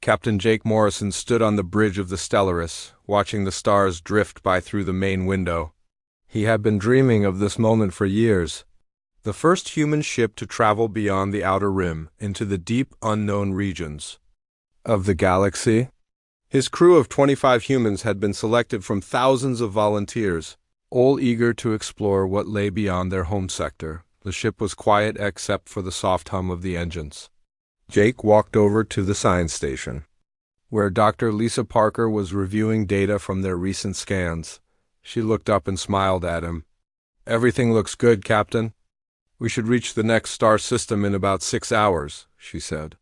Captain Jake Morrison stood on the bridge of the Stellaris, watching the stars drift by through the main window. He had been dreaming of this moment for years. The first human ship to travel beyond the outer rim into the deep, unknown regions of the galaxy. His crew of 25 humans had been selected from thousands of volunteers, all eager to explore what lay beyond their home sector. The ship was quiet except for the soft hum of the engines. Jake walked over to the science station, where Dr. Lisa Parker was reviewing data from their recent scans. She looked up and smiled at him. "Everything looks good, Captain. We should reach the next star system in about 6 hours," she said.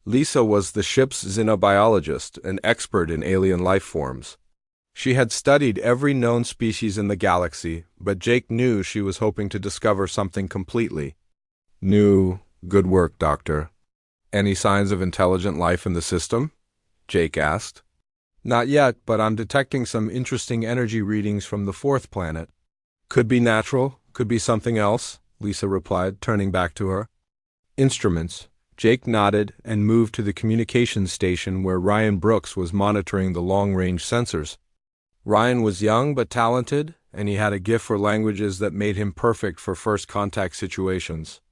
Lisa was the ship's xenobiologist, an expert in alien life forms. She had studied every known species in the galaxy, but Jake knew she was hoping to discover something completely new. "Good work, Doctor. Any signs of intelligent life in the system?" Jake asked. "Not yet, but I'm detecting some interesting energy readings from the fourth planet." "Could be natural, could be something else," Lisa replied, turning back to her. "Instruments." Jake nodded and moved to the communications station where Ryan Brooks was monitoring the long-range sensors. Ryan was young but talented, and he had a gift for languages that made him perfect for first-contact situations.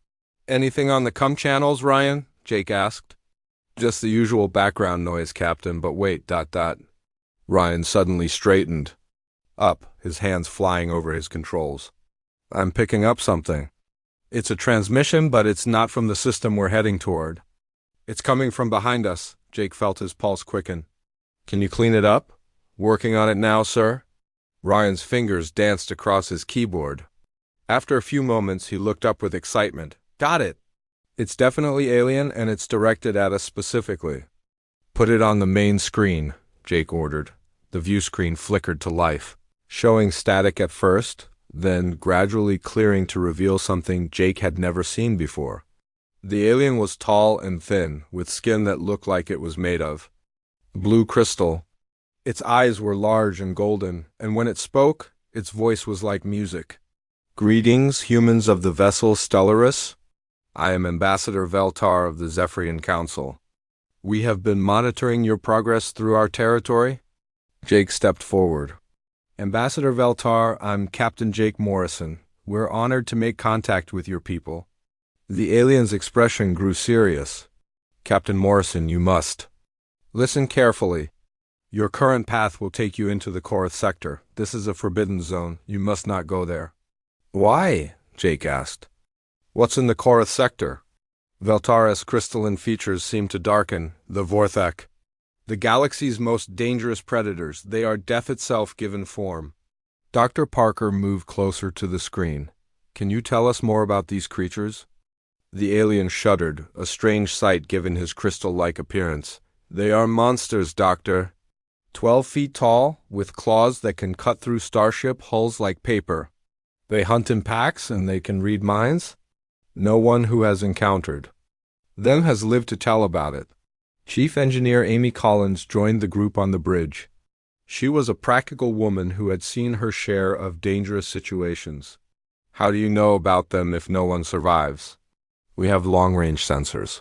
"Anything on the comm channels, Ryan?" Jake asked. "Just the usual background noise, Captain, but wait, ... Ryan suddenly straightened up, his hands flying over his controls. "I'm picking up something. It's a transmission, but it's not from the system we're heading toward. It's coming from behind us." Jake felt his pulse quicken. "Can you clean it up?" "Working on it now, sir." Ryan's fingers danced across his keyboard. After a few moments, he looked up with excitement. "Got it! It's definitely alien, and it's directed at us specifically." "Put it on the main screen," Jake ordered. The view screen flickered to life, showing static at first, then gradually clearing to reveal something Jake had never seen before. The alien was tall and thin, with skin that looked like it was made of blue crystal. Its eyes were large and golden, and when it spoke, its voice was like music. "Greetings, humans of the vessel Stellaris. I am Ambassador Veltar of the Zephyrian Council. We have been monitoring your progress through our territory." Jake stepped forward. "Ambassador Veltar, I'm Captain Jake Morrison. We're honored to make contact with your people." The alien's expression grew serious. "Captain Morrison, you must listen carefully. Your current path will take you into the Korath sector. This is a forbidden zone. You must not go there." "Why?" Jake asked. "What's in the Korath sector?" Veltar's crystalline features seemed to darken. "The Vorthek. The galaxy's most dangerous predators. They are death itself given form." Dr. Parker moved closer to the screen. "Can you tell us more about these creatures?" The alien shuddered, a strange sight given his crystal-like appearance. "They are monsters, Doctor. 12 feet tall, with claws that can cut through starship hulls like paper. They hunt in packs, and they can read minds. No one who has encountered them has lived to tell about it." Chief Engineer Amy Collins joined the group on the bridge. She was a practical woman who had seen her share of dangerous situations. "How do you know about them if no one survives?" "We have long-range sensors,"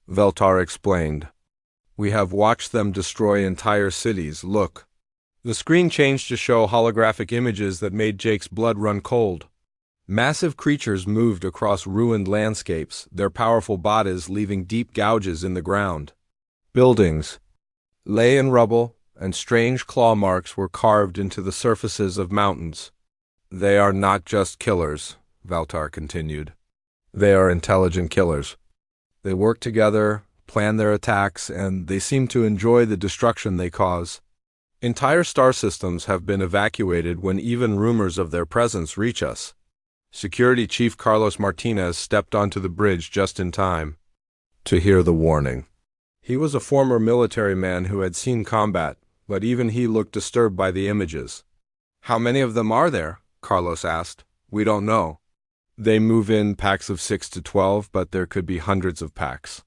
Veltar explained. "We have watched them destroy entire cities. Look." The screen changed to show holographic images that made Jake's blood run cold. Massive creatures moved across ruined landscapes, their powerful bodies leaving deep gouges in the ground. Buildings lay in rubble, and strange claw marks were carved into the surfaces of mountains. "They are not just killers," Veltar continued. "They are intelligent killers. They work together, plan their attacks, and they seem to enjoy the destruction they cause. Entire star systems have been evacuated when even rumors of their presence reach us." Security Chief Carlos Martinez stepped onto the bridge just in time to hear the warning. He was a former military man who had seen combat, but even he looked disturbed by the images. "How many of them are there?" Carlos asked. "We don't know. They move in packs of 6 to 12, but there could be hundreds of packs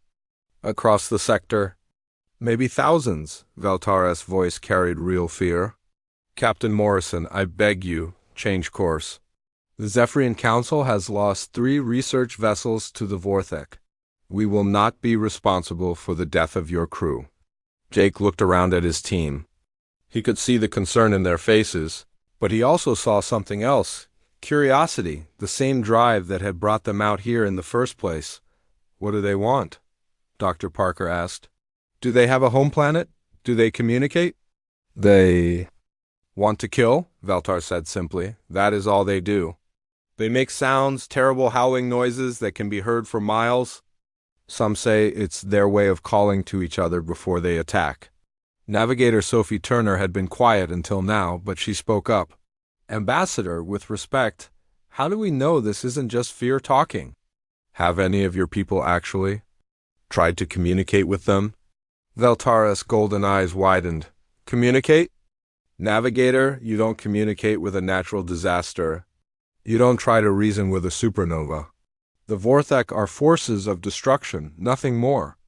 across the sector. Maybe thousands." Veltar's voice carried real fear. "Captain Morrison, I beg you, change course. The Zephyrian Council has lost 3 research vessels to the Vorthek. We will not be responsible for the death of your crew." Jake looked around at his team. He could see the concern in their faces, but he also saw something else. Curiosity, the same drive that had brought them out here in the first place. What do they want? Dr. Parker asked. Do they have a home planet? Do they communicate? They want to kill, Veltar said simply. That is all they do. They make sounds, terrible howling noises that can be heard for miles. Some say it's their way of calling to each other before they attack. Navigator Sophie Turner had been quiet until now, but she spoke up. Ambassador, with respect, how do we know this isn't just fear talking? Have any of your people actually tried to communicate with them? Veltara's golden eyes widened. Communicate? Navigator, you don't communicate with a natural disaster. You don't try to reason with a supernova. The Vorthek are forces of destruction, nothing more.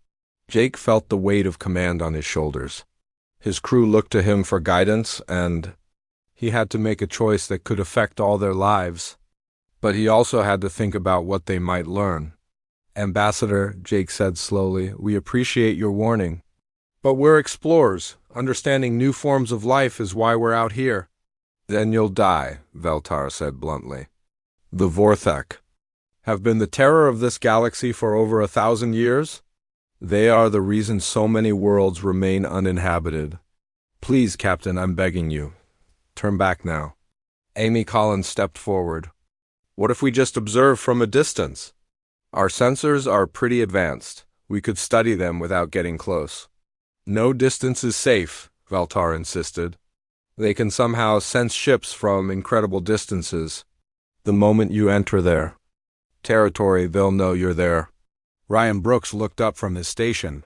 Jake felt the weight of command on his shoulders. His crew looked to him for guidance, and he had to make a choice that could affect all their lives. But he also had to think about what they might learn. Ambassador, Jake said slowly, we appreciate your warning. But we're explorers. Understanding new forms of life is why we're out here. Then you'll die, Veltar said bluntly. The Vorthek have been the terror of this galaxy for over 1,000 years. They are the reason so many worlds remain uninhabited. Please, Captain, I'm begging you. Turn back now. Amy Collins stepped forward. What if we just observe from a distance? Our sensors are pretty advanced. We could study them without getting close. No distance is safe, Veltar insisted. They can somehow sense ships from incredible distances. The moment you enter their territory, they'll know you're there. Ryan Brooks looked up from his station.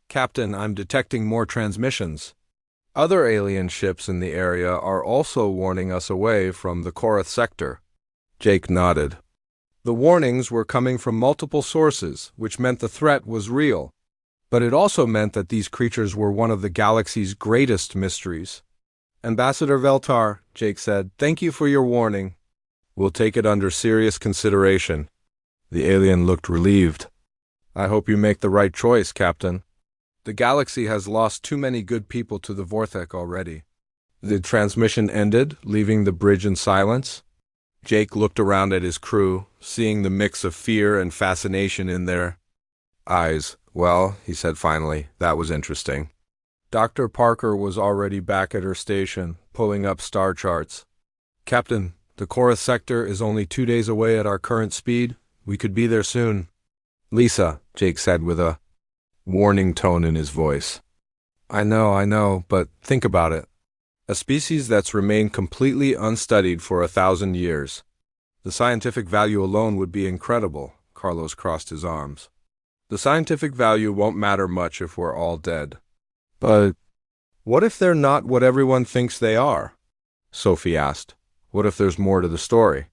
Captain, I'm detecting more transmissions. Other alien ships in the area are also warning us away from the Korath sector. Jake nodded. The warnings were coming from multiple sources, which meant the threat was real. But it also meant that these creatures were one of the galaxy's greatest mysteries. Ambassador Veltar, Jake said, thank you for your warning. We'll take it under serious consideration. The alien looked relieved. I hope you make the right choice, Captain. The galaxy has lost too many good people to the Vorthek already. The transmission ended, leaving the bridge in silence. Jake looked around at his crew, seeing the mix of fear and fascination in their eyes. Well, he said finally, that was interesting. Dr. Parker was already back at her station, pulling up star charts. Captain, the Korath sector is only 2 days away at our current speed. We could be there soon. Lisa, Jake said with a warning tone in his voice. I know, but think about it. A species that's remained completely unstudied for 1,000 years. The scientific value alone would be incredible. Carlos crossed his arms. The scientific value won't matter much if we're all dead. But what if they're not what everyone thinks they are? Sophie asked. What if there's more to the story?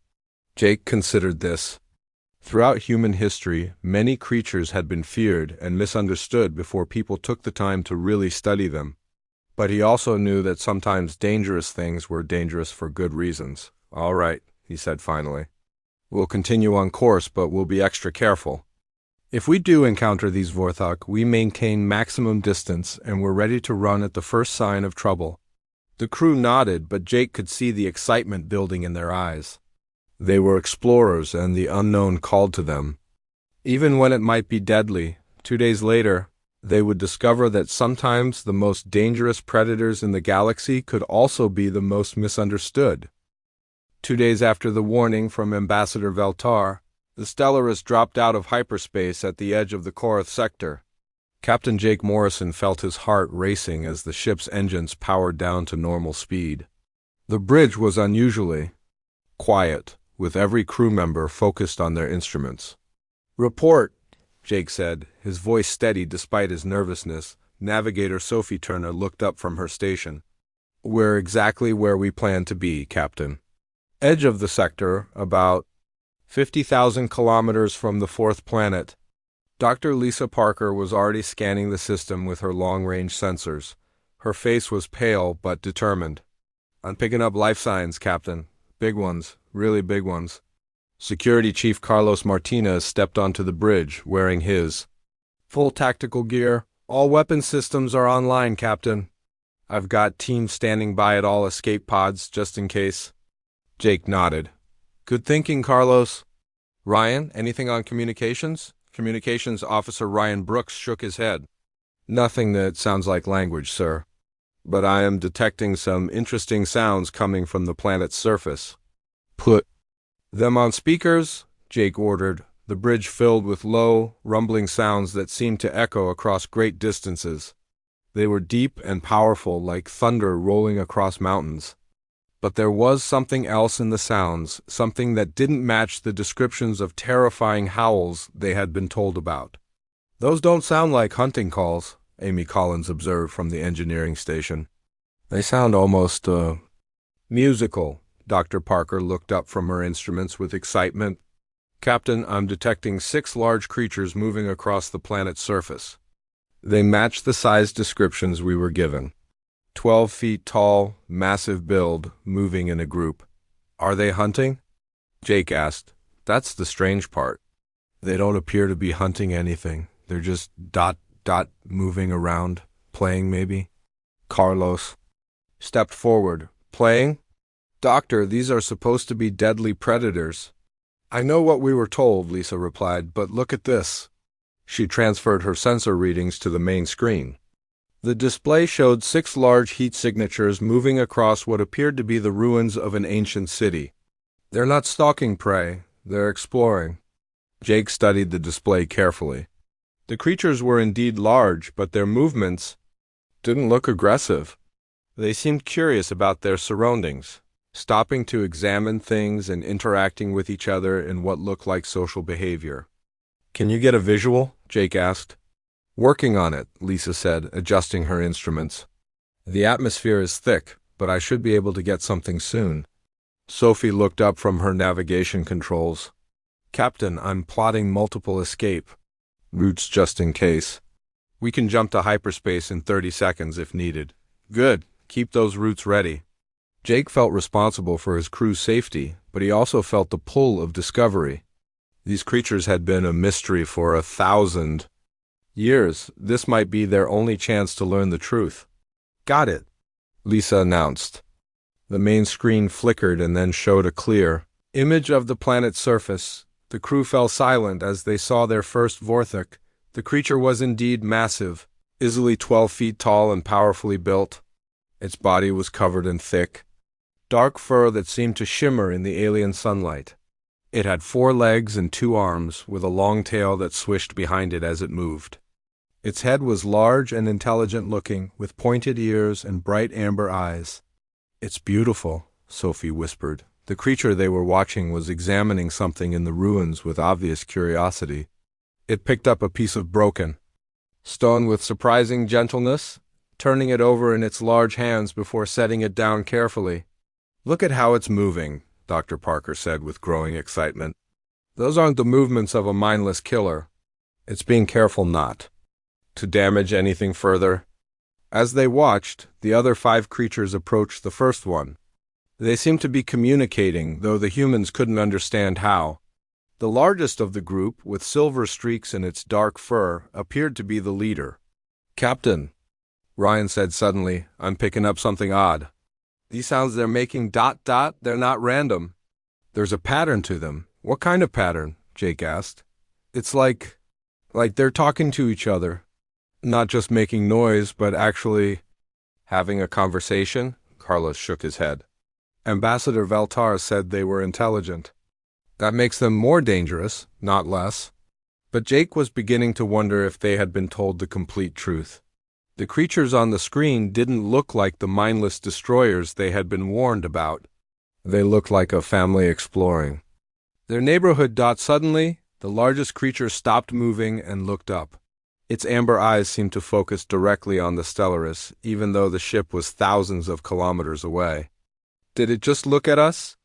Jake considered this. Throughout human history, many creatures had been feared and misunderstood before people took the time to really study them. But he also knew that sometimes dangerous things were dangerous for good reasons. All right, he said finally. We'll continue on course, but we'll be extra careful. If we do encounter these Vorthok, we maintain maximum distance and we're ready to run at the first sign of trouble. The crew nodded, but Jake could see the excitement building in their eyes. They were explorers and the unknown called to them. Even when it might be deadly, 2 days later, they would discover that sometimes the most dangerous predators in the galaxy could also be the most misunderstood. 2 days after the warning from Ambassador Veltar, the Stellaris dropped out of hyperspace at the edge of the Korath sector. Captain Jake Morrison felt his heart racing as the ship's engines powered down to normal speed. The bridge was unusually quiet, with every crew member focused on their instruments. Report, Jake said, his voice steady despite his nervousness. Navigator Sophie Turner looked up from her station. We're exactly where we plan to be, Captain. Edge of the sector, about 50,000 kilometers from the fourth planet. Dr. Lisa Parker was already scanning the system with her long-range sensors. Her face was pale but determined. I'm picking up life signs, Captain. Big ones, really big ones. Security Chief Carlos Martinez stepped onto the bridge, wearing his full tactical gear. All weapon systems are online, Captain. I've got teams standing by at all escape pods just in case. Jake nodded. Good thinking, Carlos. Ryan, anything on communications? Communications Officer Ryan Brooks shook his head. Nothing that sounds like language, sir. But I am detecting some interesting sounds coming from the planet's surface. Put them on speakers, Jake ordered, the bridge filled with low, rumbling sounds that seemed to echo across great distances. They were deep and powerful, like thunder rolling across mountains. But there was something else in the sounds, something that didn't match the descriptions of terrifying howls they had been told about. Those don't sound like hunting calls, Amy Collins observed from the engineering station. They sound almost, musical. Dr. Parker looked up from her instruments with excitement. Captain, I'm detecting 6 large creatures moving across the planet's surface. They match the size descriptions we were given. 12 feet tall, massive build, moving in a group. Are they hunting? Jake asked. That's the strange part. They don't appear to be hunting anything. They're just moving around, playing maybe. Carlos stepped forward. Playing? Doctor, these are supposed to be deadly predators. I know what we were told, Lisa replied, but look at this. She transferred her sensor readings to the main screen. The display showed 6 large heat signatures moving across what appeared to be the ruins of an ancient city. They're not stalking prey, they're exploring. Jake studied the display carefully. The creatures were indeed large, but their movements didn't look aggressive. They seemed curious about their surroundings, stopping to examine things and interacting with each other in what looked like social behavior. Can you get a visual? Jake asked. Working on it, Lisa said, adjusting her instruments. The atmosphere is thick, but I should be able to get something soon. Sophie looked up from her navigation controls. Captain, I'm plotting multiple escape routes just in case. We can jump to hyperspace in 30 seconds if needed. Good. Keep those routes ready. Jake felt responsible for his crew's safety, but he also felt the pull of discovery. These creatures had been a mystery for 1,000 years. This might be their only chance to learn the truth. Got it, Lisa announced. The main screen flickered and then showed a clear image of the planet's surface. The crew fell silent as they saw their first Vorthok. The creature was indeed massive, easily 12 feet tall and powerfully built. Its body was covered in thick, dark fur that seemed to shimmer in the alien sunlight. It had 4 legs and 2 arms, with a long tail that swished behind it as it moved. Its head was large and intelligent-looking, with pointed ears and bright amber eyes. It's beautiful, Sophie whispered. The creature they were watching was examining something in the ruins with obvious curiosity. It picked up a piece of broken stone with surprising gentleness, turning it over in its large hands before setting it down carefully. Look at how it's moving, Dr. Parker said with growing excitement. Those aren't the movements of a mindless killer. It's being careful not to damage anything further. As they watched, the other 5 creatures approached the first one. They seemed to be communicating, though the humans couldn't understand how. The largest of the group, with silver streaks in its dark fur, appeared to be the leader. Captain, Ryan said suddenly, I'm picking up something odd. These sounds they're making they're not random. There's a pattern to them. What kind of pattern? Jake asked. It's like they're talking to each other. Not just making noise, but actually having a conversation? Carlos shook his head. Ambassador Valtar said they were intelligent. That makes them more dangerous, not less. But Jake was beginning to wonder if they had been told the complete truth. The creatures on the screen didn't look like the mindless destroyers they had been warned about. They looked like a family exploring. Their neighborhood suddenly, the largest creature stopped moving and looked up. Its amber eyes seemed to focus directly on the Stellaris, even though the ship was thousands of kilometers away. Did it just look at us?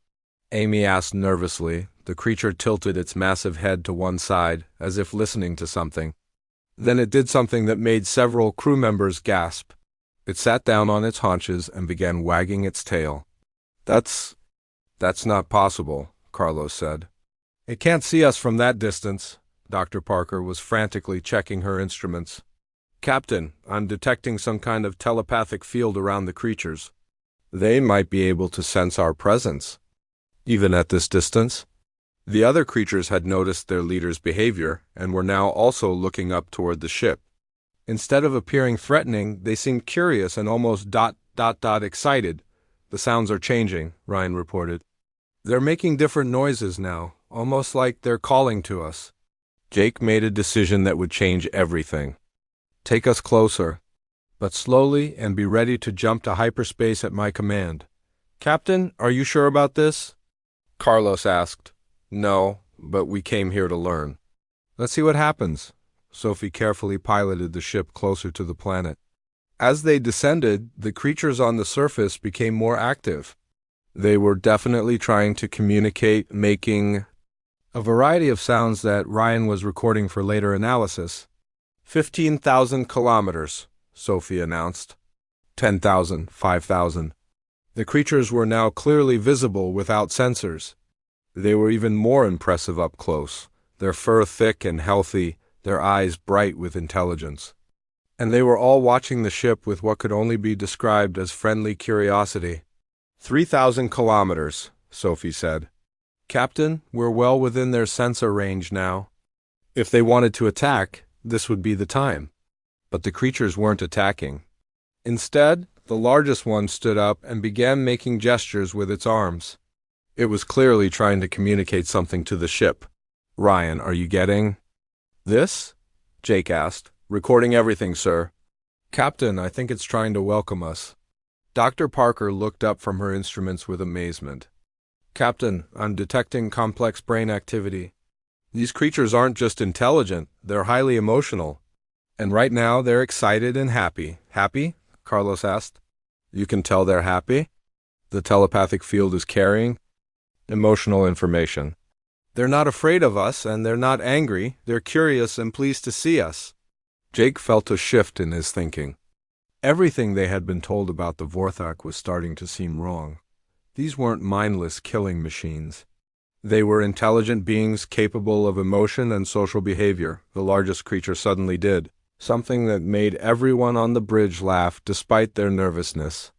Amy asked nervously. The creature tilted its massive head to one side, as if listening to something. Then it did something that made several crew members gasp. It sat down on its haunches and began wagging its tail. That's not possible, Carlos said. It can't see us from that distance. Dr. Parker was frantically checking her instruments. Captain, I'm detecting some kind of telepathic field around the creatures. They might be able to sense our presence, even at this distance. The other creatures had noticed their leader's behavior and were now also looking up toward the ship. Instead of appearing threatening, they seemed curious and almost excited. The sounds are changing, Ryan reported. They're making different noises now, almost like they're calling to us. Jake made a decision that would change everything. Take us closer, but slowly, and be ready to jump to hyperspace at my command. Captain, are you sure about this? Carlos asked. No, but we came here to learn. Let's see what happens. Sophie carefully piloted the ship closer to the planet. As they descended, the creatures on the surface became more active. They were definitely trying to communicate, making a variety of sounds that Ryan was recording for later analysis. 15,000 kilometers, Sophie announced. 10,000, 5,000. The creatures were now clearly visible without sensors. They were even more impressive up close, their fur thick and healthy, their eyes bright with intelligence. And they were all watching the ship with what could only be described as friendly curiosity. 3,000 kilometers, Sophie said. Captain, we're well within their sensor range now. If they wanted to attack, this would be the time. But the creatures weren't attacking. Instead, the largest one stood up and began making gestures with its arms. It was clearly trying to communicate something to the ship. Ryan, are you getting this? Jake asked. Recording everything, sir. Captain, I think it's trying to welcome us. Dr. Parker looked up from her instruments with amazement. Captain, I'm detecting complex brain activity. These creatures aren't just intelligent, they're highly emotional. And right now they're excited and happy. Happy? Carlos asked. You can tell they're happy? The telepathic field is carrying emotional information. They're not afraid of us, and they're not angry. They're curious and pleased to see us. Jake felt a shift in his thinking. Everything they had been told about the Vorthak was starting to seem wrong. These weren't mindless killing machines. They were intelligent beings capable of emotion and social behavior. The largest creature suddenly did, something that made everyone on the bridge laugh despite their nervousness.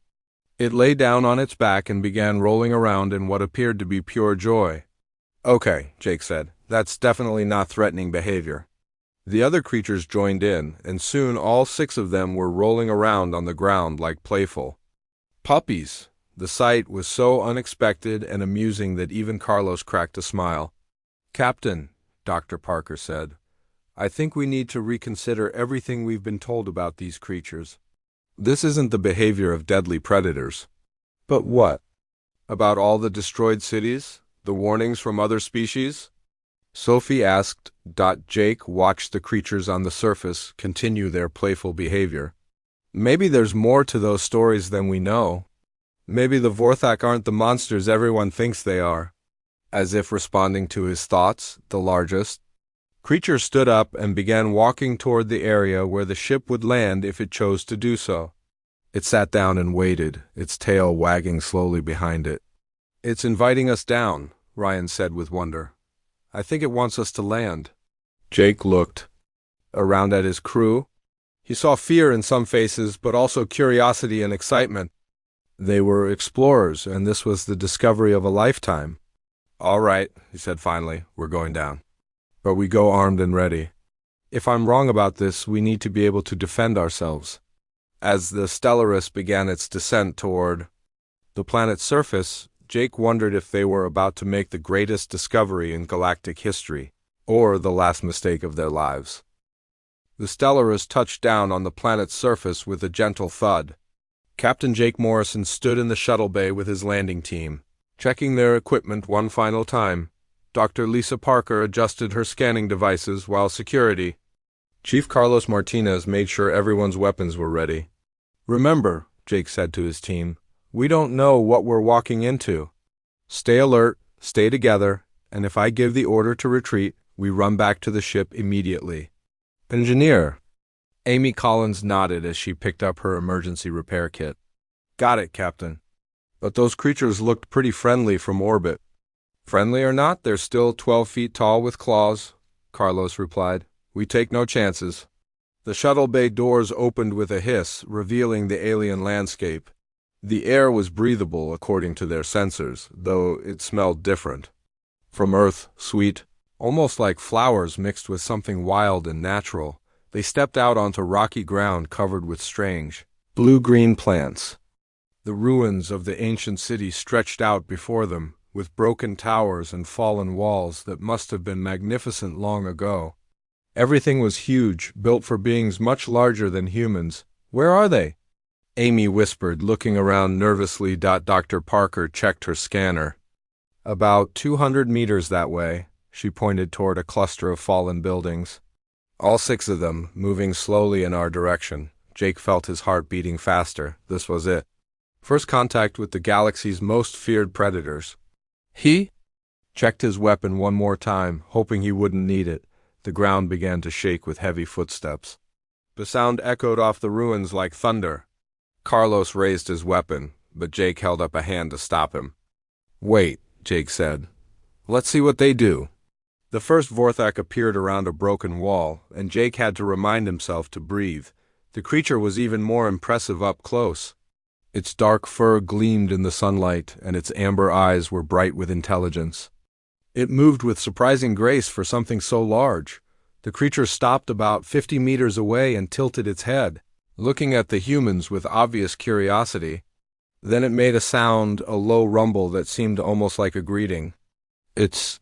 It lay down on its back and began rolling around in what appeared to be pure joy. Okay, Jake said. That's definitely not threatening behavior. The other creatures joined in, and soon all 6 of them were rolling around on the ground like playful puppies. The sight was so unexpected and amusing that even Carlos cracked a smile. Captain, Dr. Parker said, I think we need to reconsider everything we've been told about these creatures. This isn't the behavior of deadly predators. But what? About all the destroyed cities? The warnings from other species? Sophie asked. Jake watched the creatures on the surface continue their playful behavior. Maybe there's more to those stories than we know. Maybe the Vorthak aren't the monsters everyone thinks they are. As if responding to his thoughts, the largest creature stood up and began walking toward the area where the ship would land if it chose to do so. It sat down and waited, its tail wagging slowly behind it. It's inviting us down, Ryan said with wonder. I think it wants us to land. Jake looked around at his crew. He saw fear in some faces, but also curiosity and excitement. They were explorers, and this was the discovery of a lifetime. All right, he said finally, we're going down. But we go armed and ready. If I'm wrong about this, we need to be able to defend ourselves. As the Stellaris began its descent toward the planet's surface, Jake wondered if they were about to make the greatest discovery in galactic history, or the last mistake of their lives. The Stellaris touched down on the planet's surface with a gentle thud. Captain Jake Morrison stood in the shuttle bay with his landing team, checking their equipment one final time. Dr. Lisa Parker adjusted her scanning devices while security. Chief Carlos Martinez made sure everyone's weapons were ready. Remember, Jake said to his team, we don't know what we're walking into. Stay alert, stay together, and if I give the order to retreat, we run back to the ship immediately. Engineer. Amy Collins nodded as she picked up her emergency repair kit. Got it, Captain. But those creatures looked pretty friendly from orbit. Friendly or not, they're still 12 feet tall with claws, Carlos replied. We take no chances. The shuttle bay doors opened with a hiss, revealing the alien landscape. The air was breathable according to their sensors, though it smelled different. From Earth, sweet, almost like flowers mixed with something wild and natural, they stepped out onto rocky ground covered with strange, blue-green plants. The ruins of the ancient city stretched out before them, with broken towers and fallen walls that must have been magnificent long ago. Everything was huge, built for beings much larger than humans. Where are they? Amy whispered, looking around nervously. Dr. Parker checked her scanner. About 200 meters that way. She pointed toward a cluster of fallen buildings. All 6 of them, moving slowly in our direction. Jake felt his heart beating faster. This was it. First contact with the galaxy's most feared predators. He checked his weapon one more time, hoping he wouldn't need it. The ground began to shake with heavy footsteps. The sound echoed off the ruins like thunder. Carlos raised his weapon, but Jake held up a hand to stop him. Wait, Jake said. Let's see what they do. The first Vorthak appeared around a broken wall, and Jake had to remind himself to breathe. The creature was even more impressive up close. Its dark fur gleamed in the sunlight, and its amber eyes were bright with intelligence. It moved with surprising grace for something so large. The creature stopped about 50 meters away and tilted its head, looking at the humans with obvious curiosity. Then it made a sound, a low rumble that seemed almost like a greeting. It's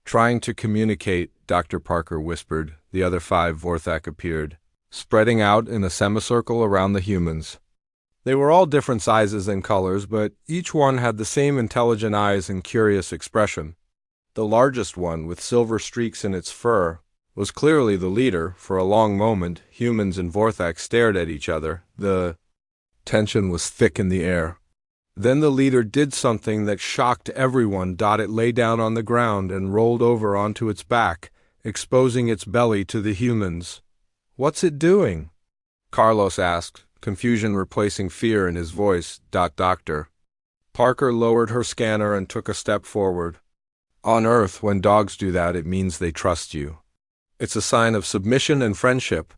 trying to communicate, Dr. Parker whispered. The other 5 Vorthak appeared, spreading out in a semicircle around the humans. They were all different sizes and colors, but each one had the same intelligent eyes and curious expression. The largest one, with silver streaks in its fur, was clearly the leader. For a long moment, humans and Vorthak stared at each other. The tension was thick in the air. Then the leader did something that shocked everyone. It lay down on the ground and rolled over onto its back, exposing its belly to the humans. What's it doing? Carlos asked, confusion replacing fear in his voice. Doctor. Parker lowered her scanner and took a step forward. On Earth, when dogs do that, it means they trust you. It's a sign of submission and friendship.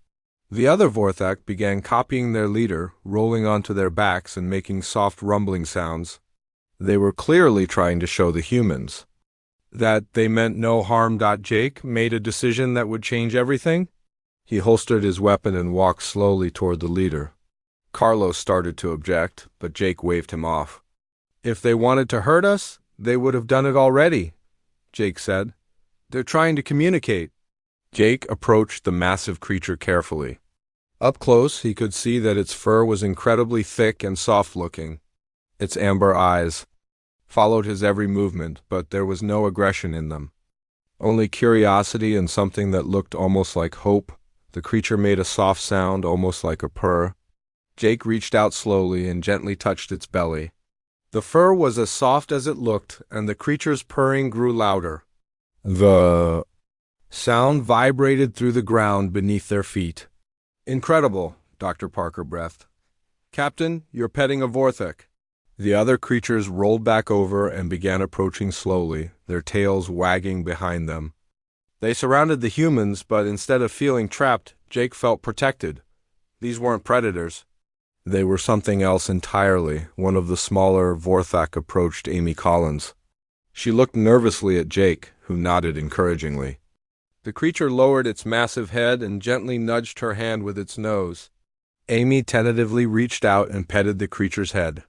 The other Vorthak began copying their leader, rolling onto their backs and making soft rumbling sounds. They were clearly trying to show the humans that they meant no harm. Jake made a decision that would change everything. He holstered his weapon and walked slowly toward the leader. Carlos started to object, but Jake waved him off. If they wanted to hurt us, they would have done it already, Jake said. They're trying to communicate. Jake approached the massive creature carefully. Up close, he could see that its fur was incredibly thick and soft-looking. Its amber eyes followed his every movement, but there was no aggression in them. Only curiosity and something that looked almost like hope. The creature made a soft sound, almost like a purr. Jake reached out slowly and gently touched its belly. The fur was as soft as it looked, and the creature's purring grew louder. The sound vibrated through the ground beneath their feet. Incredible, Dr. Parker breathed. Captain, you're petting a Vorthak. The other creatures rolled back over and began approaching slowly, their tails wagging behind them. They surrounded the humans, but instead of feeling trapped, Jake felt protected. These weren't predators. They were something else entirely. One of the smaller Vorthak approached Amy Collins. She looked nervously at Jake, who nodded encouragingly. The creature lowered its massive head and gently nudged her hand with its nose. Amy tentatively reached out and petted the creature's head.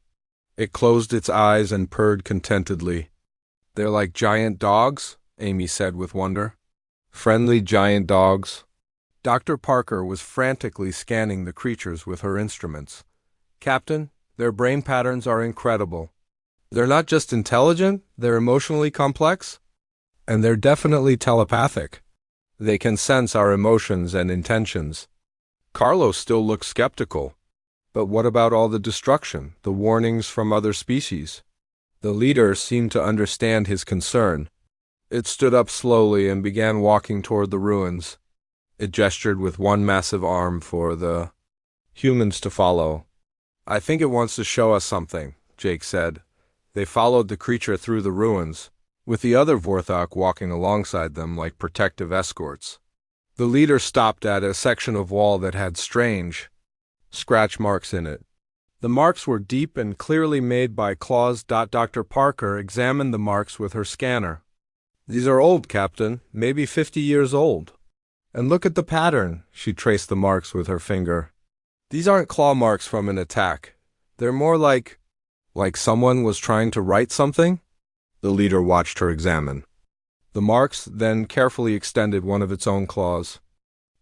It closed its eyes and purred contentedly. They're like giant dogs, Amy said with wonder. Friendly giant dogs. Dr. Parker was frantically scanning the creatures with her instruments. Captain, their brain patterns are incredible. They're not just intelligent, they're emotionally complex, and they're definitely telepathic. They can sense our emotions and intentions. Carlos still looked skeptical. But what about all the destruction, the warnings from other species? The leader seemed to understand his concern. It stood up slowly and began walking toward the ruins. It gestured with one massive arm for the humans to follow. I think it wants to show us something, Jake said. They followed the creature through the ruins, with the other Vorthak walking alongside them like protective escorts. The leader stopped at a section of wall that had strange scratch marks in it. The marks were deep and clearly made by claws. Dr. Parker examined the marks with her scanner. These are old, Captain, maybe 50 years old. And look at the pattern. She traced the marks with her finger. These aren't claw marks from an attack. They're more like someone was trying to write something? The leader watched her examine. The marks then carefully extended one of its own claws.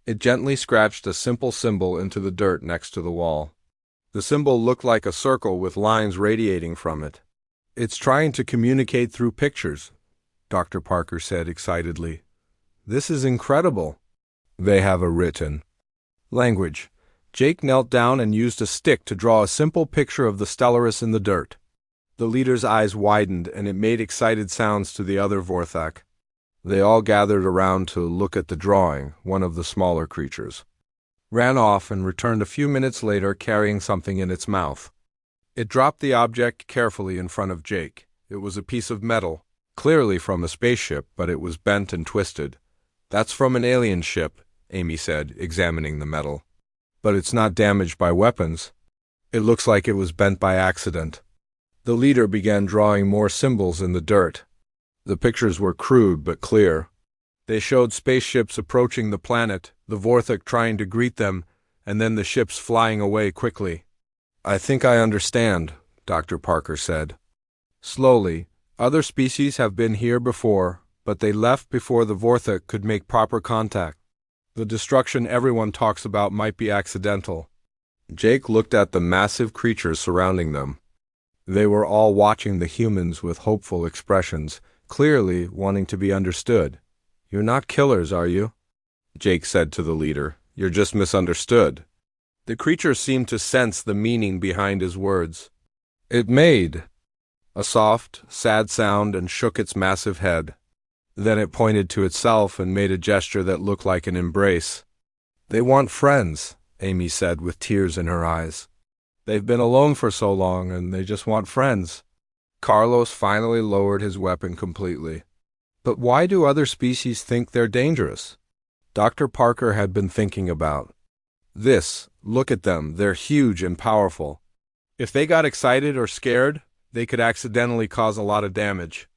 It gently scratched a simple symbol into the dirt next to the wall. The symbol looked like a circle with lines radiating from it. It's trying to communicate through pictures, Dr. Parker said excitedly. This is incredible. They have a written language. Jake knelt down and used a stick to draw a simple picture of the Stellaris in the dirt. The leader's eyes widened and it made excited sounds to the other Vorthak. They all gathered around to look at the drawing. One of the smaller creatures ran off and returned a few minutes later carrying something in its mouth. It dropped the object carefully in front of Jake. It was a piece of metal, clearly from a spaceship, but it was bent and twisted. That's from an alien ship, Amy said, examining the metal. But it's not damaged by weapons. It looks like it was bent by accident. The leader began drawing more symbols in the dirt. The pictures were crude but clear. They showed spaceships approaching the planet, the Vorthak trying to greet them, and then the ships flying away quickly. I think I understand, Dr. Parker said. Slowly, other species have been here before, but they left before the Vorthak could make proper contact. The destruction everyone talks about might be accidental. Jake looked at the massive creatures surrounding them. They were all watching the humans with hopeful expressions, clearly wanting to be understood. You're not killers, are you? Jake said to the leader. You're just misunderstood. The creature seemed to sense the meaning behind his words. It made a soft, sad sound and shook its massive head. Then it pointed to itself and made a gesture that looked like an embrace. They want friends, Amy said with tears in her eyes. They've been alone for so long and they just want friends. Carlos finally lowered his weapon completely. But why do other species think they're dangerous? Dr. Parker had been thinking about this. Look at them, they're huge and powerful. If they got excited or scared, they could accidentally cause a lot of damage.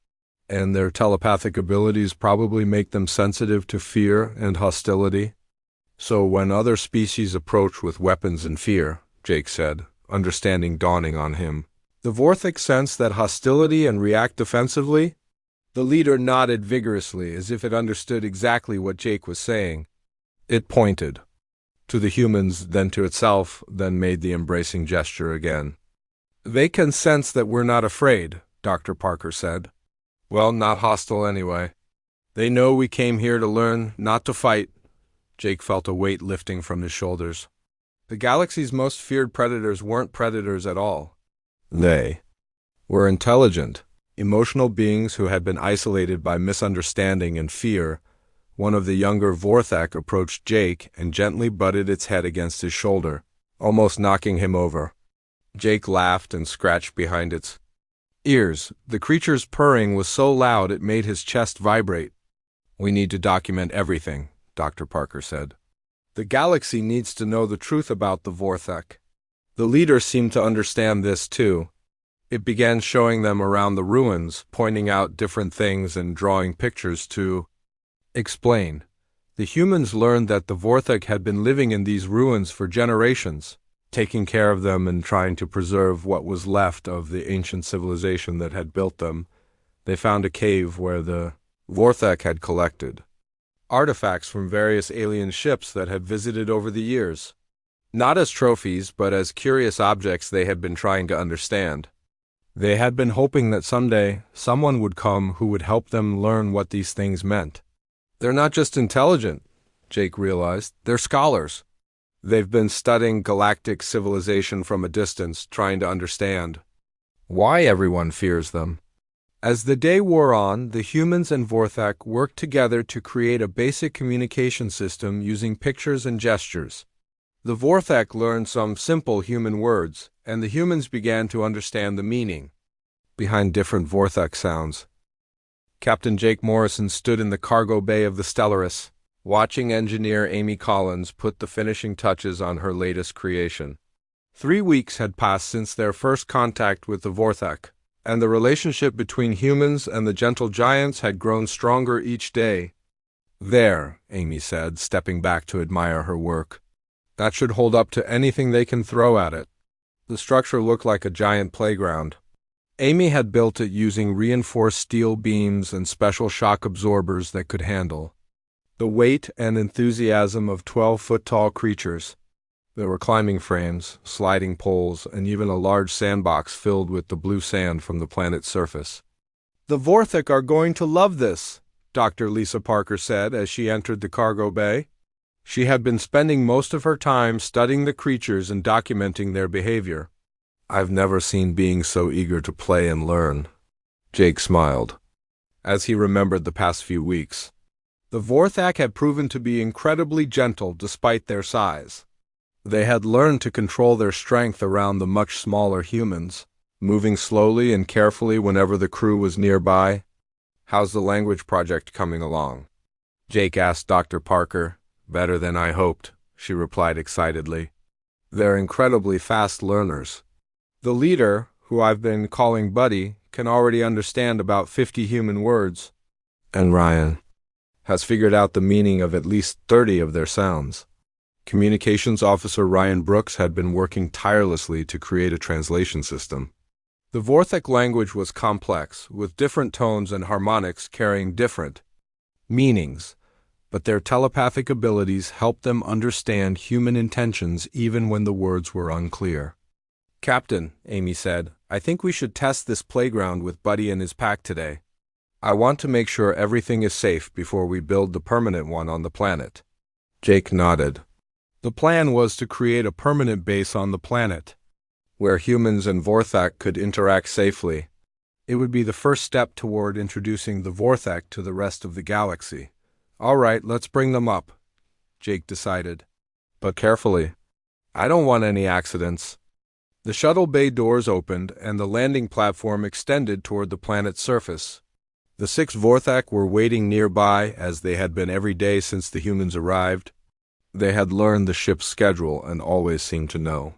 And their telepathic abilities probably make them sensitive to fear and hostility. So when other species approach with weapons and fear, Jake said, understanding dawning on him, the Vorthak sense that hostility and react defensively? The leader nodded vigorously as if it understood exactly what Jake was saying. It pointed to the humans, then to itself, then made the embracing gesture again. They can sense that we're not afraid, Dr. Parker said. Well, not hostile anyway. They know we came here to learn, not to fight. Jake felt a weight lifting from his shoulders. The galaxy's most feared predators weren't predators at all. They were intelligent, emotional beings who had been isolated by misunderstanding and fear. One of the younger Vorthak approached Jake and gently butted its head against his shoulder, almost knocking him over. Jake laughed and scratched behind its ears. The creature's purring was so loud it made his chest vibrate. We need to document everything, Dr. Parker said. The galaxy needs to know the truth about the Vorthak. The leader seemed to understand this too. It began showing them around the ruins, pointing out different things and drawing pictures to explain. The humans learned that the Vorthak had been living in these ruins for generations, taking care of them and trying to preserve what was left of the ancient civilization that had built them. They found a cave where the Vorthak had collected artifacts from various alien ships that had visited over the years. Not as trophies, but as curious objects they had been trying to understand. They had been hoping that someday someone would come who would help them learn what these things meant. They're not just intelligent, Jake realized. They're scholars. They've been studying galactic civilization from a distance, trying to understand why everyone fears them. As the day wore on, the humans and Vorthak worked together to create a basic communication system using pictures and gestures. The Vorthak learned some simple human words, and the humans began to understand the meaning behind different Vorthak sounds. Captain Jake Morrison stood in the cargo bay of the Stellaris, watching engineer Amy Collins put the finishing touches on her latest creation. 3 weeks had passed since their first contact with the Vorthak, and the relationship between humans and the gentle giants had grown stronger each day. "There," Amy said, stepping back to admire her work. "That should hold up to anything they can throw at it." The structure looked like a giant playground. Amy had built it using reinforced steel beams and special shock absorbers that could handle the weight and enthusiasm of 12-foot-tall creatures. There were climbing frames, sliding poles, and even a large sandbox filled with the blue sand from the planet's surface. "The Vorthak are going to love this," Dr. Lisa Parker said as she entered the cargo bay. She had been spending most of her time studying the creatures and documenting their behavior. "I've never seen beings so eager to play and learn," Jake smiled, as he remembered the past few weeks. The Vorthak had proven to be incredibly gentle despite their size. They had learned to control their strength around the much smaller humans, moving slowly and carefully whenever the crew was nearby. "How's the language project coming along?" Jake asked Dr. Parker. "Better than I hoped," she replied excitedly. "They're incredibly fast learners. The leader, who I've been calling Buddy, can already understand about 50 human words, and Ryan has figured out the meaning of at least 30 of their sounds." Communications Officer Ryan Brooks had been working tirelessly to create a translation system. The Vorthak language was complex, with different tones and harmonics carrying different meanings, but their telepathic abilities helped them understand human intentions even when the words were unclear. "Captain," Amy said, "I think we should test this playground with Buddy and his pack today. I want to make sure everything is safe before we build the permanent one on the planet." Jake nodded. The plan was to create a permanent base on the planet, where humans and Vorthak could interact safely. It would be the first step toward introducing the Vorthak to the rest of the galaxy. "All right, let's bring them up," Jake decided. "But carefully. I don't want any accidents." The shuttle bay doors opened, and the landing platform extended toward the planet's surface. The 6 Vorthak were waiting nearby, as they had been every day since the humans arrived. They had learned the ship's schedule and always seemed to know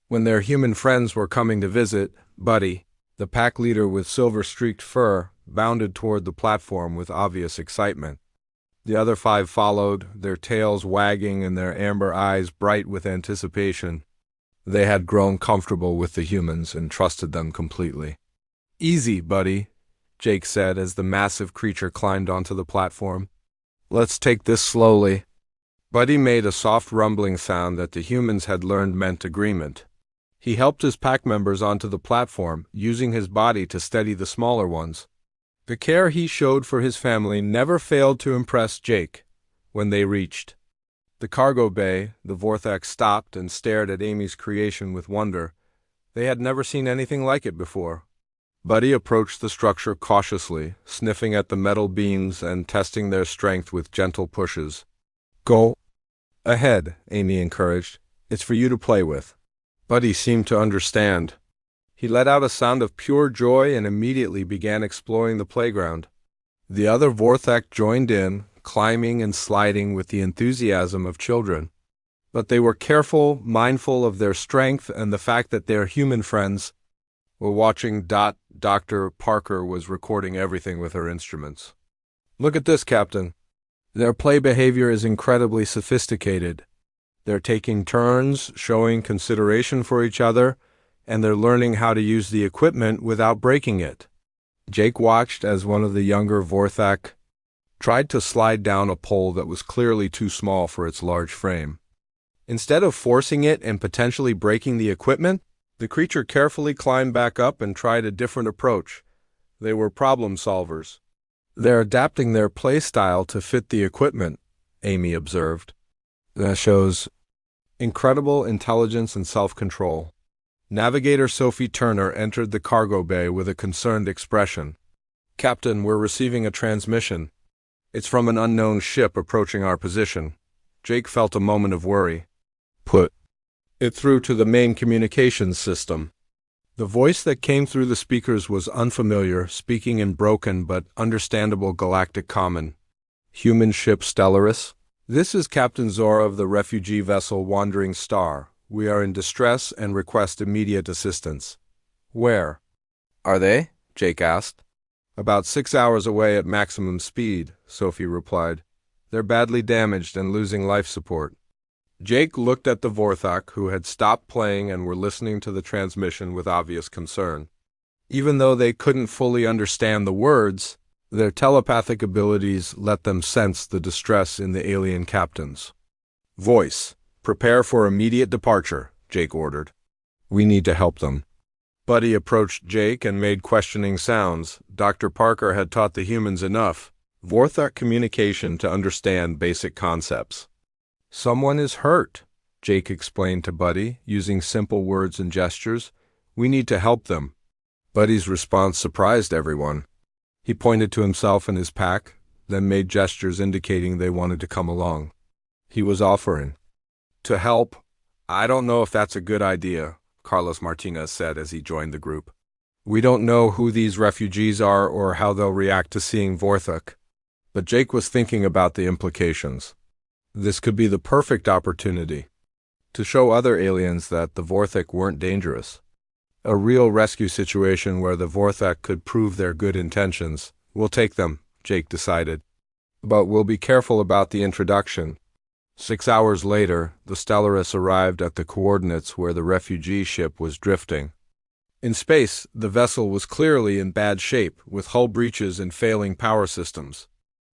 when their human friends were coming to visit. Buddy, the pack leader with silver-streaked fur, bounded toward the platform with obvious excitement. The other 5 followed, their tails wagging and their amber eyes bright with anticipation. They had grown comfortable with the humans and trusted them completely. "Easy, Buddy," Jake said as the massive creature climbed onto the platform. "Let's take this slowly." Buddy made a soft rumbling sound that the humans had learned meant agreement. He helped his pack members onto the platform, using his body to steady the smaller ones. The care he showed for his family never failed to impress Jake. When they reached the cargo bay, the Vorthak stopped and stared at Amy's creation with wonder. They had never seen anything like it before. Buddy approached the structure cautiously, sniffing at the metal beams and testing their strength with gentle pushes. "Go ahead," Amy encouraged. "It's for you to play with." Buddy seemed to understand. He let out a sound of pure joy and immediately began exploring the playground. The other Vorthak joined in, climbing and sliding with the enthusiasm of children. But they were careful, mindful of their strength and the fact that their human friends were watching. Dr. Parker was recording everything with her instruments. "Look at this, Captain. Their play behavior is incredibly sophisticated. They're taking turns, showing consideration for each other, and they're learning how to use the equipment without breaking it." Jake watched as one of the younger Vorthak tried to slide down a pole that was clearly too small for its large frame. Instead of forcing it and potentially breaking the equipment, the creature carefully climbed back up and tried a different approach. They were problem solvers. "They're adapting their play style to fit the equipment," Amy observed. "That shows incredible intelligence and self-control." Navigator Sophie Turner entered the cargo bay with a concerned expression. "Captain, we're receiving a transmission. It's from an unknown ship approaching our position." Jake felt a moment of worry. "Put it through to the main communications system." The voice that came through the speakers was unfamiliar, speaking in broken but understandable Galactic Common. "Human ship Stellaris?" This is Captain Zora of the refugee vessel Wandering Star. We are in distress and request immediate assistance. Where are they? Jake asked. About 6 hours away at maximum speed, Sophie replied. They're badly damaged and losing life support. Jake looked at the Vorthak, who had stopped playing and were listening to the transmission with obvious concern. Even though they couldn't fully understand the words, their telepathic abilities let them sense the distress in the alien captains. Voice, prepare for immediate departure, Jake ordered. We need to help them. Buddy approached Jake and made questioning sounds. Dr. Parker had taught the humans enough Vorthak communication to understand basic concepts. Someone is hurt, Jake explained to Buddy, using simple words and gestures. We need to help them. Buddy's response surprised everyone. He pointed to himself and his pack, then made gestures indicating they wanted to come along. He was offering to help. I don't know if that's a good idea, Carlos Martinez said as he joined the group. We don't know who these refugees are or how they'll react to seeing Vorthak. But Jake was thinking about the implications. This could be the perfect opportunity to show other aliens that the Vorthak weren't dangerous. A real rescue situation where the Vorthak could prove their good intentions. We'll take them, Jake decided. But we'll be careful about the introduction. 6 hours later, the Stellaris arrived at the coordinates where the refugee ship was drifting. In space, the vessel was clearly in bad shape, with hull breaches and failing power systems.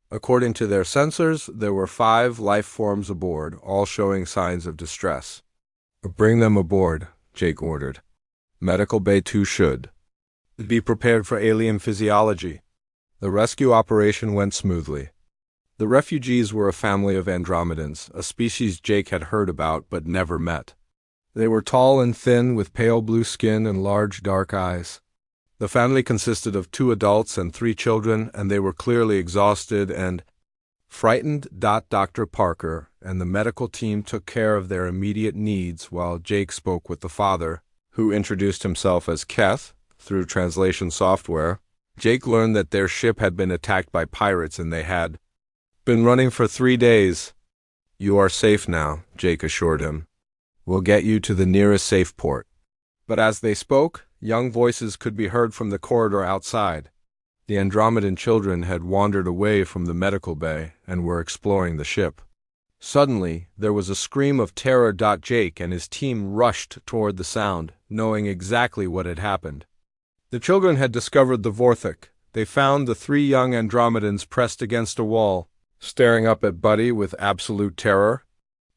According to their sensors, there were 5 life forms aboard, all showing signs of distress. Bring them aboard, Jake ordered. Medical Bay 2 should be prepared for alien physiology. The rescue operation went smoothly. The refugees were a family of Andromedans, a species Jake had heard about but never met. They were tall and thin, with pale blue skin and large dark eyes. The family consisted of 2 adults and 3 children, and they were clearly exhausted and frightened. Dr. Parker and the medical team took care of their immediate needs while Jake spoke with the father, who introduced himself as Keth through translation software. Jake learned that their ship had been attacked by pirates and they had been running for 3 days. You are safe now, Jake assured him. We'll get you to the nearest safe port. But as they spoke, young voices could be heard from the corridor outside. The Andromedan children had wandered away from the medical bay and were exploring the ship. Suddenly, there was a scream of terror. Jake and his team rushed toward the sound, knowing exactly what had happened. The children had discovered the Vorthak. They found the 3 young Andromedans pressed against a wall, staring up at Buddy with absolute terror.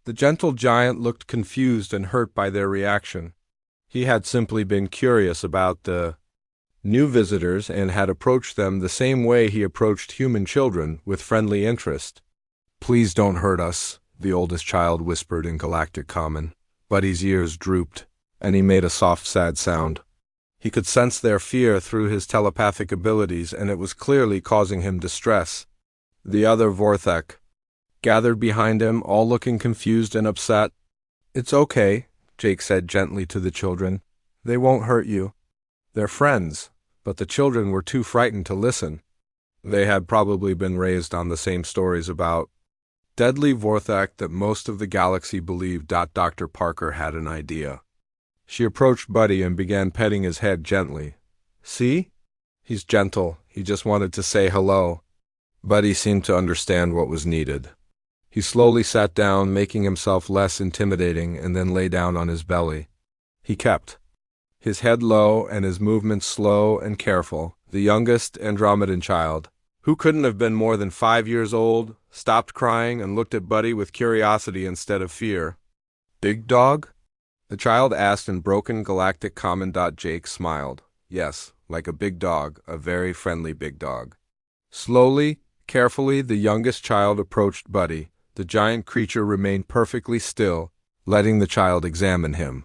The gentle giant looked confused and hurt by their reaction. He had simply been curious about the new visitors and had approached them the same way he approached human children, with friendly interest. Please don't hurt us, the oldest child whispered in Galactic Common. Buddy's ears drooped, and he made a soft, sad sound. He could sense their fear through his telepathic abilities, and it was clearly causing him distress. The other Vorthak gathered behind him, all looking confused and upset. It's okay, Jake said gently to the children. They won't hurt you. They're friends. But the children were too frightened to listen. They had probably been raised on the same stories about deadly Vorthak that most of the galaxy believed. Dr. Parker had an idea. She approached Buddy and began petting his head gently. See? He's gentle. He just wanted to say hello. Buddy seemed to understand what was needed. He slowly sat down, making himself less intimidating, and then lay down on his belly. He kept his head low and his movements slow and careful. The youngest Andromedan child, who couldn't have been more than 5 years old, stopped crying and looked at Buddy with curiosity instead of fear. Big dog? The child asked in broken Galactic Common. Jake smiled. Yes, like a big dog, a very friendly big dog. Slowly, carefully, the youngest child approached Buddy. The giant creature remained perfectly still, letting the child examine him.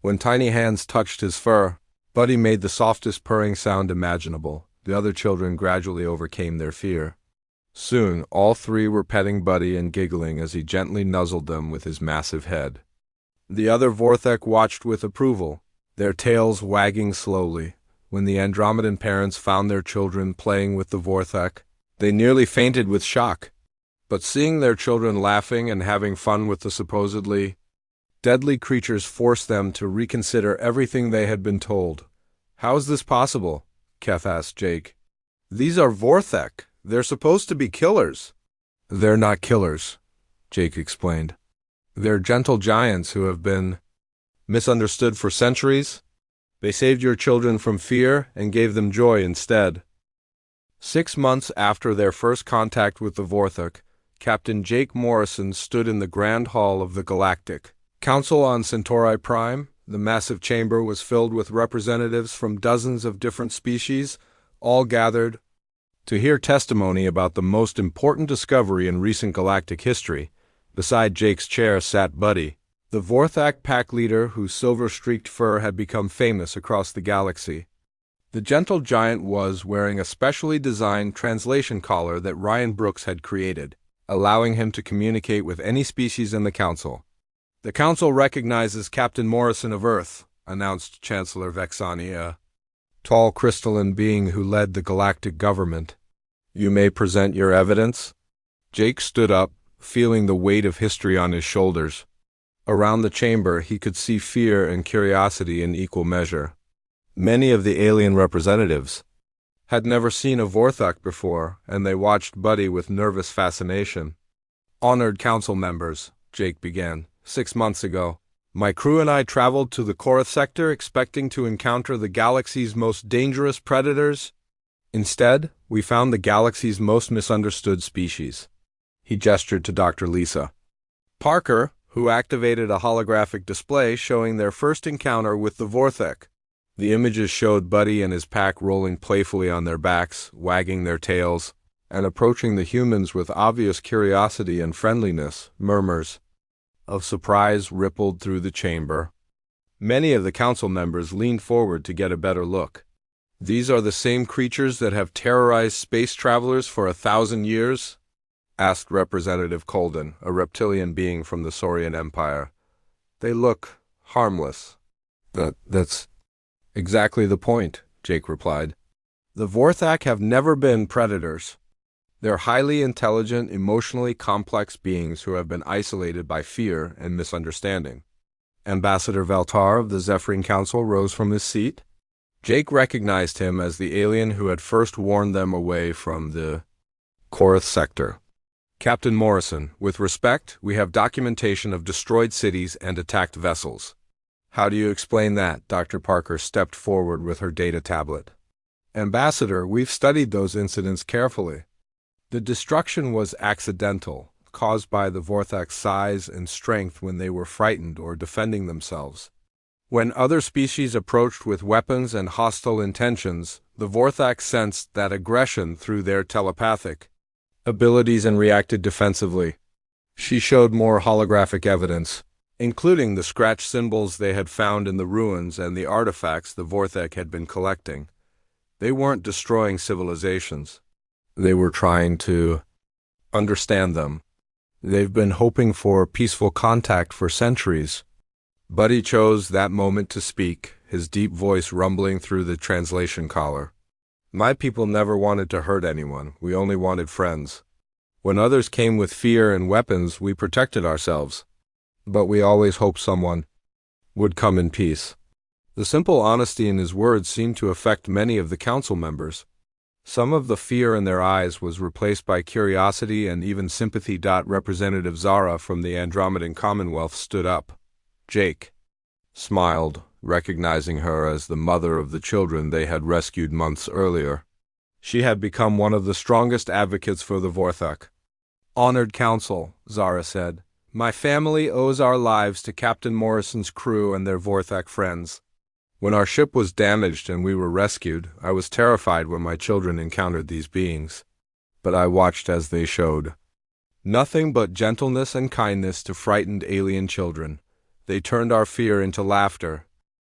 When tiny hands touched his fur, Buddy made the softest purring sound imaginable. The other children gradually overcame their fear. Soon, all 3 were petting Buddy and giggling as he gently nuzzled them with his massive head. The other Vorthak watched with approval, their tails wagging slowly. When the Andromedan parents found their children playing with the Vorthak, they nearly fainted with shock. But seeing their children laughing and having fun with the supposedly deadly creatures forced them to reconsider everything they had been told. "How is this possible?" Keth asked Jake. "These are Vorthek. They're supposed to be killers." "They're not killers," Jake explained. "They're gentle giants who have been misunderstood for centuries. They saved your children from fear and gave them joy instead." 6 months after their first contact with the Vorthek, Captain Jake Morrison stood in the Grand Hall of the Galactic Council on Centauri Prime. The massive chamber was filled with representatives from dozens of different species, all gathered to hear testimony about the most important discovery in recent galactic history. Beside Jake's chair sat Buddy, the Vorthak pack leader whose silver-streaked fur had become famous across the galaxy. The gentle giant was wearing a specially designed translation collar that Ryan Brooks had created, allowing him to communicate with any species in the Council. "The Council recognizes Captain Morrison of Earth," announced Chancellor Vexani, a tall crystalline being who led the galactic government. "You may present your evidence." Jake stood up, feeling the weight of history on his shoulders. Around the chamber, he could see fear and curiosity in equal measure. Many of the alien representatives had never seen a Vorthak before, and they watched Buddy with nervous fascination. "Honored Council members," Jake began. 6 months ago, my crew and I traveled to the Korath sector expecting to encounter the galaxy's most dangerous predators. Instead, we found the galaxy's most misunderstood species." He gestured to Dr. Lisa Parker, who activated a holographic display showing their first encounter with the Vorthek. The images showed Buddy and his pack rolling playfully on their backs, wagging their tails, and approaching the humans with obvious curiosity and friendliness. Murmurs of surprise rippled through the chamber. Many of the council members leaned forward to get a better look. "These are the same creatures that have terrorized space travelers for 1,000 years?" asked Representative Colden, a reptilian being from the Saurian Empire. "They look harmless." That's exactly the point," Jake replied. "The Vorthak have never been predators. They're highly intelligent, emotionally complex beings who have been isolated by fear and misunderstanding." Ambassador Valtar of the Zephyrin Council rose from his seat. Jake recognized him as the alien who had first warned them away from the Korath sector. "Captain Morrison, with respect, we have documentation of destroyed cities and attacked vessels." "How do you explain that?" Dr. Parker stepped forward with her data tablet. "Ambassador, we've studied those incidents carefully. The destruction was accidental, caused by the Vorthak's size and strength when they were frightened or defending themselves. When other species approached with weapons and hostile intentions, the Vorthak sensed that aggression through their telepathic abilities and reacted defensively." She showed more holographic evidence, including the scratch symbols they had found in the ruins and the artifacts the Vorthak had been collecting. They weren't destroying civilizations. They were trying to understand them. They've been hoping for peaceful contact for centuries. Buddy chose that moment to speak, his deep voice rumbling through the translation collar. "My people never wanted to hurt anyone. We only wanted friends. When others came with fear and weapons, we protected ourselves. But we always hoped someone would come in peace." The simple honesty in his words seemed to affect many of the council members. Some of the fear in their eyes was replaced by curiosity and even sympathy. Representative Zara from the Andromedan Commonwealth stood up. Jake smiled, recognizing her as the mother of the children they had rescued months earlier. She had become one of the strongest advocates for the Vorthak. "Honored Council," Zara said, "my family owes our lives to Captain Morrison's crew and their Vorthak friends. When our ship was damaged and we were rescued, I was terrified when my children encountered these beings. But I watched as they showed nothing but gentleness and kindness to frightened alien children. They turned our fear into laughter."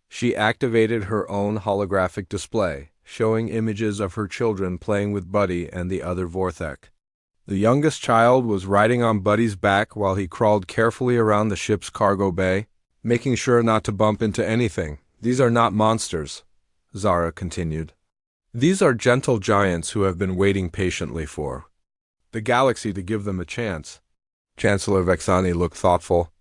She activated her own holographic display, showing images of her children playing with Buddy and the other Vorthak. The youngest child was riding on Buddy's back while he crawled carefully around the ship's cargo bay, making sure not to bump into anything. "These are not monsters," Zara continued. "These are gentle giants who have been waiting patiently for the galaxy to give them a chance. Chancellor Vexani looked thoughtful.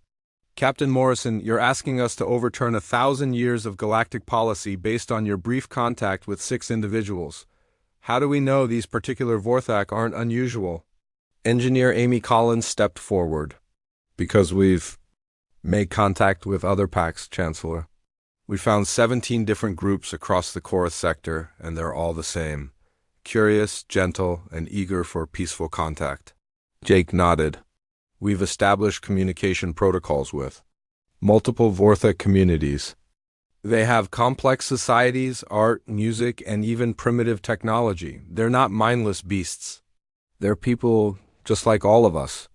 Captain Morrison, you're asking us to overturn 1,000 years of galactic policy based on your brief contact with 6 individuals. How do we know these particular Vorthak aren't unusual? Engineer Amy Collins stepped forward. Because we've made contact with other packs, Chancellor. We found 17 different groups across the Korath sector, and they're all the same. Curious, gentle, and eager for peaceful contact. Jake nodded. We've established communication protocols with multiple Vorthak communities. They have complex societies, art, music, and even primitive technology. They're not mindless beasts. They're people just like all of us.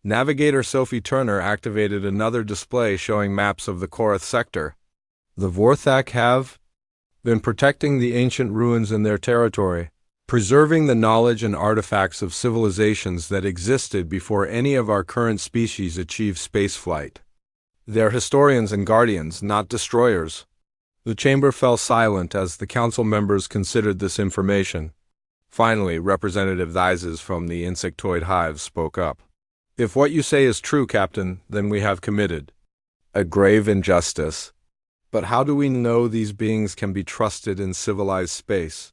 Navigator Sophie Turner activated another display showing maps of the Korath sector. The Vorthak have been protecting the ancient ruins in their territory, preserving the knowledge and artifacts of civilizations that existed before any of our current species achieved spaceflight. They're historians and guardians, not destroyers. The chamber fell silent as the council members considered this information. Finally, Representative Thizes from the insectoid hive spoke up. If what you say is true, Captain, then we have committed a grave injustice. But how do we know these beings can be trusted in civilized space?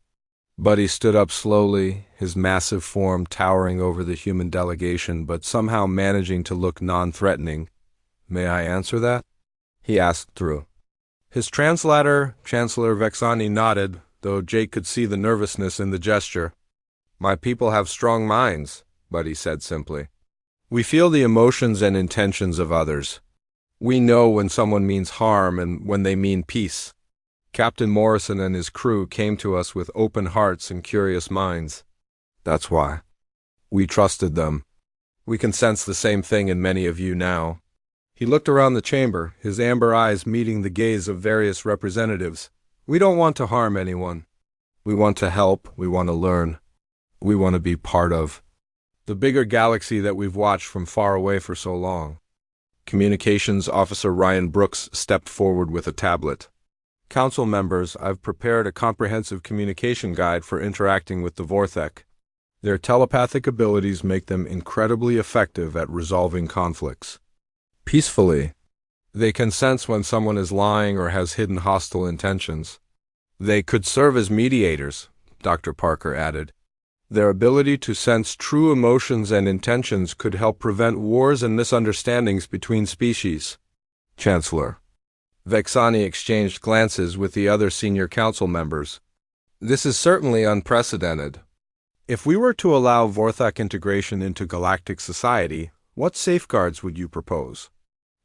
Buddy stood up slowly, his massive form towering over the human delegation, but somehow managing to look non-threatening. May I answer that? He asked through his translator. Chancellor Vexani nodded, though Jake could see the nervousness in the gesture. My people have strong minds, Buddy said simply. We feel the emotions and intentions of others. We know when someone means harm and when they mean peace. Captain Morrison and his crew came to us with open hearts and curious minds. That's why. We trusted them. We can sense the same thing in many of you now. He looked around the chamber, his amber eyes meeting the gaze of various representatives. We don't want to harm anyone. We want to help. We want to learn. We want to be part of the bigger galaxy that we've watched from far away for so long. Communications Officer Ryan Brooks stepped forward with a tablet. Council members, I've prepared a comprehensive communication guide for interacting with the Vorthak. Their telepathic abilities make them incredibly effective at resolving conflicts peacefully. They can sense when someone is lying or has hidden hostile intentions. They could serve as mediators, Dr. Parker added. Their ability to sense true emotions and intentions could help prevent wars and misunderstandings between species. Chancellor Vexani exchanged glances with the other senior council members. This is certainly unprecedented. If we were to allow Vorthak integration into galactic society, what safeguards would you propose?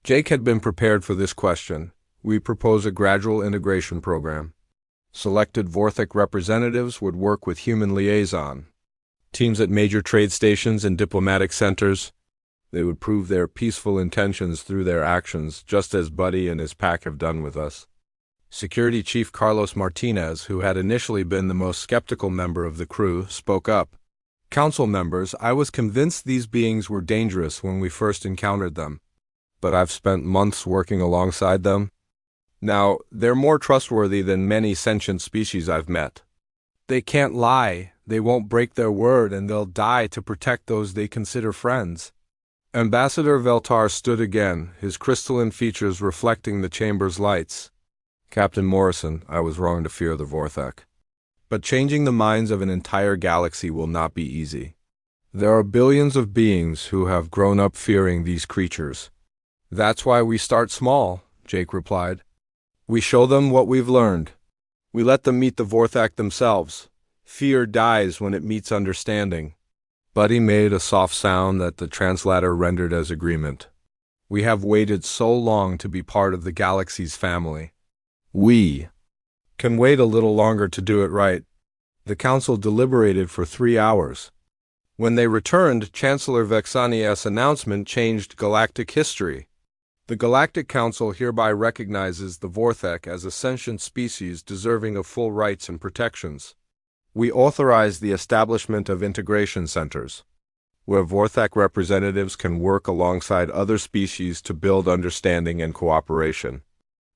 Jake had been prepared for this question. We propose a gradual integration program. Selected Vorthak representatives would work with human liaison. Teams at major trade stations and diplomatic centers. They would prove their peaceful intentions through their actions, just as Buddy and his pack have done with us. Security Chief Carlos Martinez, who had initially been the most skeptical member of the crew, spoke up. Council members, I was convinced these beings were dangerous when we first encountered them. But I've spent months working alongside them. Now, they're more trustworthy than many sentient species I've met. They can't lie, they won't break their word, and they'll die to protect those they consider friends. Ambassador Veltar stood again, his crystalline features reflecting the chamber's lights. Captain Morrison, I was wrong to fear the Vorthak. But changing the minds of an entire galaxy will not be easy. There are billions of beings who have grown up fearing these creatures. That's why we start small, Jake replied. We show them what we've learned. We let them meet the Vorthak themselves. Fear dies when it meets understanding. Buddy made a soft sound that the translator rendered as agreement. We have waited so long to be part of the galaxy's family. We can wait a little longer to do it right. The council deliberated for 3 hours. When they returned, Chancellor Vexani's announcement changed galactic history. The Galactic Council hereby recognizes the Vorthak as a sentient species deserving of full rights and protections. We authorize the establishment of integration centers, where Vorthak representatives can work alongside other species to build understanding and cooperation.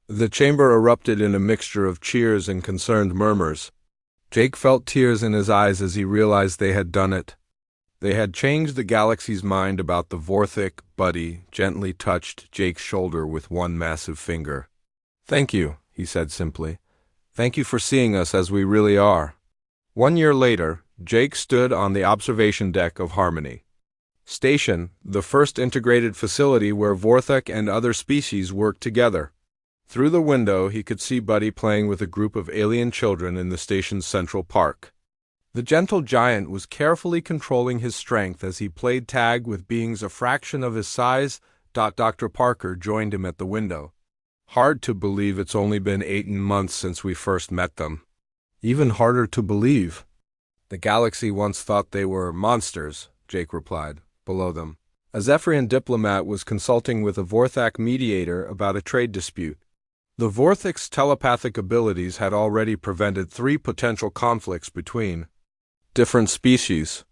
The chamber erupted in a mixture of cheers and concerned murmurs. Jake felt tears in his eyes as he realized they had done it. They had changed the galaxy's mind about the Vorthik. Buddy gently touched Jake's shoulder with one massive finger. "Thank you," he said simply. "Thank you for seeing us as we really are." 1 year later, Jake stood on the observation deck of Harmony Station, the first integrated facility where Vorthik and other species worked together. Through the window, he could see Buddy playing with a group of alien children in the station's central park. The gentle giant was carefully controlling his strength as he played tag with beings a fraction of his size. Dr. Parker joined him at the window. "Hard to believe it's only been 8 months since we first met them. Even harder to believe. The galaxy once thought they were monsters," Jake replied, below them. A Zephyrian diplomat was consulting with a Vorthak mediator about a trade dispute. The Vorthik's telepathic abilities had already prevented 3 potential conflicts between different species.